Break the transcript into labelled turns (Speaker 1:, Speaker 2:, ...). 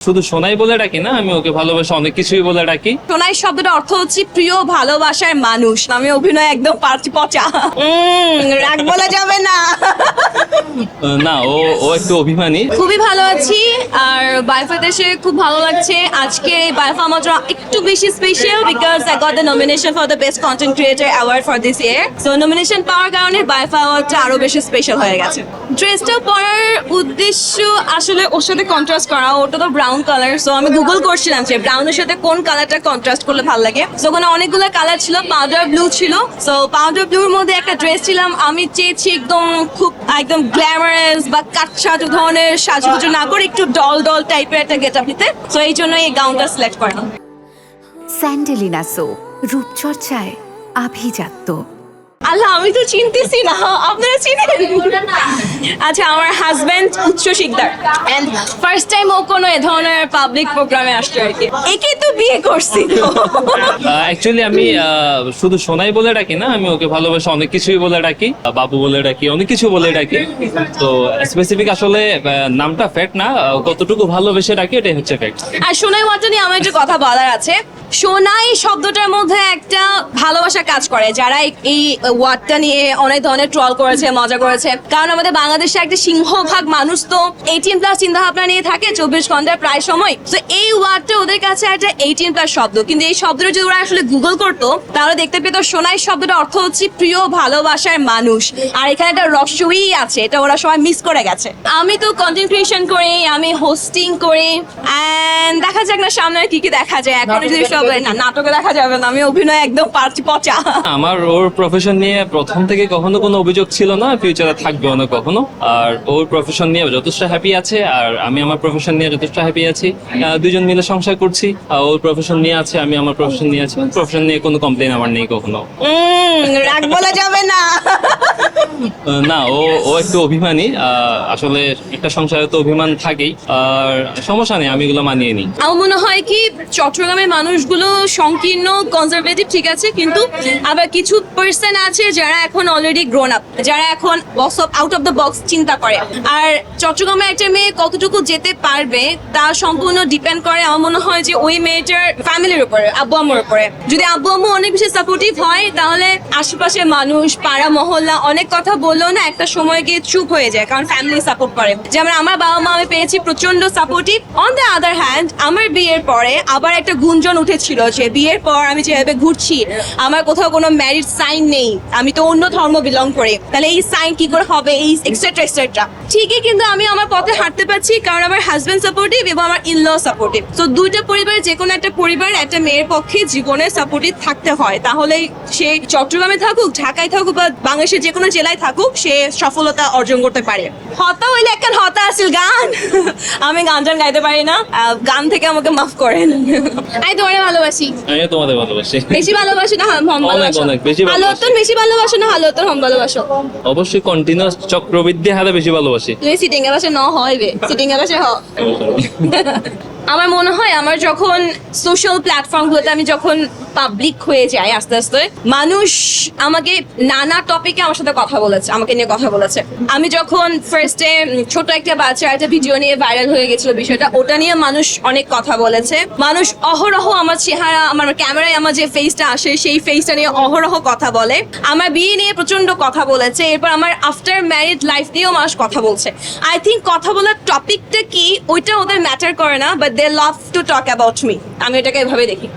Speaker 1: শুধু সোনাই বলে ডাকি না, আমি ওকে ভালোবাসা অনেক কিছুই বলে ডাকি।
Speaker 2: সোনাই শব্দটা অর্থ হচ্ছে প্রিয় ভালোবাসার মানুষ। আমি অভিনয় একদম পারছি পচা। রাগ বলা যাবে না।
Speaker 1: না, ও একটু অভিমানী।
Speaker 2: খুবই ভালো আছি, আর বাইফাতে এসে খুব ভালো লাগছে। আজকে এই বাইফা আমার জন্য একটু বেশি special because I got the nomination for the best content creator award for this year. So nomination পাওয়ার কারণে বাইফা অ্যাওয়ার্ডটা আরো বেশি স্পেশাল হয়ে গেছে। ড্রেসটা পরার উদ্দেশ্য আসলে ওর সাথে কন্ট্রাস্ট করা। ওটা তো ব্রাউন কালার, সো আমি গুগল করছিলাম যে ব্রাউনের সাথে কোন কালারটা কন্ট্রাস্ট করলে ভালো লাগে। সো ওখানে অনেকগুলো কালার ছিল, পাউডার ব্লু ছিল। সো পাউডার ব্লুর মধ্যে একটা ড্রেস ছিলাম, আমি চেয়েছি একদম গ্ল্যামারাস বা কাটছাট ধরনের সাজুগুজু না করে একটু ডল ডল টাইপের একটা গেটআপ নিতে। সো এই জন্য এই গাউনটা সিলেক্ট করা।
Speaker 3: স্যান্ডেলিনা সো রূপচর্চায় আভিজাত্য।
Speaker 2: আল্লাহ, আমি তো চিনতেছি না, আপনারা চিনেন? আচ্ছা, আমার হাজবেন্ড উৎস শিকদার, এন্ড ফার্স্ট টাইম ও কোনো এ ধরনের পাবলিক প্রোগ্রামে আসছে আর কি। একে তো বিয়ে করছি তো।
Speaker 1: অ্যাকচুয়ালি আমি শুধু সোনাই বলে ডাকি না, আমি ওকে ভালোবাসা অনেক কিছুই বলে ডাকি, বাবু বলে ডাকি, অনেক কিছু বলে ডাকি। তো স্পেসিফিক আসলে নামটা ফ্যাক্ট না, কতটুকু ভালোবেসে ডাকি এটাই হচ্ছে ফ্যাক্ট।
Speaker 2: আর সোনাই ওয়ার্ডটা নিয়ে আমার একটা কথা বলার আছে। সোনাই শব্দটার মধ্যে একটা ভালোবাসা কাজ করে। যারা এই ওয়ার্ডটা নিয়ে অনেক ধরনের ট্রল করেছে, মজা করেছে, কারণ আমাদের বাংলাদেশে একটা সিংহভাগ মানুষ তো 18+ চিন্তা ভাবনা নিয়ে থাকে 24 ঘন্টার প্রায় সময়। তো এই ওয়ার্ডটা ওদের কাছে একটা 18+ শব্দ, কিন্তু এই শব্দটা যদি ওরা আসলে গুগল করতো তাহলে দেখতে পেত সোনাই শব্দটা অর্থ হচ্ছে প্রিয় ভালোবাসার মানুষ। আর এখানে একটা রস্যই আছে, এটা ওরা সবাই মিস করে গেছে। আমি তো কন্টেন্ট ক্রিয়েশন করি, আমি হোস্টিং করি, এন্ড দেখা যাক না সামনে কি কি দেখা যায়। এখন যদি সব না, নাটকে দেখা যাবে না, আমি অভিনয় একদম পারছি পচা।
Speaker 1: আমার ওর প্রফেশন নিয়ে প্রথম থেকে কখনো কোনো অভিযোগ ছিল না, ফিউচারে থাকবেও না কখনো। আর ওর প্রফেশন নিয়ে যথেষ্ট হ্যাপি আছে, আর আমি আমার প্রফেশন নিয়ে যথেষ্ট হ্যাপি আছি। দুজন মিলে সংসার করছি, ওর প্রফেশন নিয়ে আছে, আমি আমার প্রফেশন নিয়ে আছি। প্রফেশন নিয়ে কোনো কমপ্লেন আমার নেই কখনো।
Speaker 2: রাগ বলা যাবে না।
Speaker 1: না, ও একটু অভিমানী। আসলে একটা সংসারে তো অভিমান থাকেই, আর সমস্যা নেই, আমি এগুলো মানিয়ে নিই।
Speaker 2: আমার মনে হয় কি চট্টগ্রামের মানুষগুলো সংকীর্ণ, কনজারভেটিভ, ঠিক আছে, কিন্তু আবার কিছু পার্সন আছে যারা এখন অলরেডি গ্রোন আপ, যারা এখন আউট অফ দ্য বক্স চিন্তা করে। আর চট্টগ্রামে একটা মেয়ে কতটুকু যেতে পারবে তা সম্পূর্ণ ডিপেন্ড করে আমার মনে হয় যে ওই মেয়েটার ফ্যামিলির উপরে, আব্বু আম্মুর উপরে। যদি আব্বু আম্মু অনেক বেশি সাপোর্টিভ হয় তাহলে আশেপাশের মানুষ, পাড়া মহল্লা অনেক কথা বললেও না একটা সময় গিয়ে চুপ হয়ে যায়, কারণ ফ্যামিলি সাপোর্ট করে। যেমন আমার বাবা মা আমি পেয়েছি প্রচন্ড supportive. On the other hand আমার বিয়ের পরে আবার একটা গুঞ্জন উঠেছিল যে বিয়ের পর আমি যেভাবে ঘুরছি, আমার কোথাও কোনো ম্যারিড সাইন নেই, আমি তো অন্য ধর্ম বিলং করি, তাহলে এই সাইন কি করে হবে, এই এক্সেট্রা এক্সেট্রা। ঠিকই, কিন্তু আমি আমার পথে হাঁটতে পারছি কারণ আমার হাজবেন্ড সাপোর্টিভ এবং আমার ইন ল সাপোর্টিভ। তো দুইটা পরিবারের যে কোনো একটা পরিবার একটা মেয়ের পক্ষে জীবনে সাপোর্টিভ থাকতে হয়, তাহলে সে চট্টগ্রামে থাকুক, ঢাকায় থাকুক বা বাংলাদেশের যে কোনো জেলায় থাকুক, সে সফলতা অর্জন করতে পারে। হতা হইলে একটা হতা আসল গান। আমি গান গাইতে পারি না, গান থেকে আমাকে মাফ করেন। আমি তোমারে ভালোবাসি।
Speaker 1: আমি তোমাদের ভালোবাসি।
Speaker 2: বেশি ভালোবাসো না হম ভালোবাসো?
Speaker 1: অনেক বেশি ভালোবাসি।
Speaker 2: আলোতন বেশি ভালোবাসো না আলোতন হম ভালোবাসো?
Speaker 1: অবশ্যই কন্টিনিউয়াস চক্রবৃদ্ধি হারে বেশি ভালোবাসি।
Speaker 2: তুমি সিটিং এ বসে ন হইবে, সিটিং এ বসে হ। আমার মনে হয় আমার যখন সোশ্যাল প্ল্যাটফর্মগুলোতে আমি যখন পাবলিক হয়ে যাই আস্তে আস্তে, মানুষ আমাকে নানা টপিকে আমার সাথে কথা বলেছে, আমাকে নিয়ে কথা বলেছে। আমি যখন ফার্স্টে ছোট একটা বাচ্চা একটা ভিডিও নিয়ে ভাইরাল হয়ে গেছিল বিষয়টা, ওটা নিয়ে মানুষ অনেক কথা বলেছে। মানুষ অহরহ আমার চেহারা, আমার ক্যামেরায় আমার যে ফেসটা আসে সেই ফেসটা নিয়ে অহরহ কথা বলে। আমার বিয়ে নিয়ে প্রচন্ড কথা বলেছে। এরপর আমার আফটার ম্যারিড লাইফ নিয়েও মানুষ কথা বলছে। আই থিঙ্ক কথা বলার টপিকটা কি ওইটা ওদের ম্যাটার করে না, but they love to talk about me. আমি এটাকে এভাবে দেখি।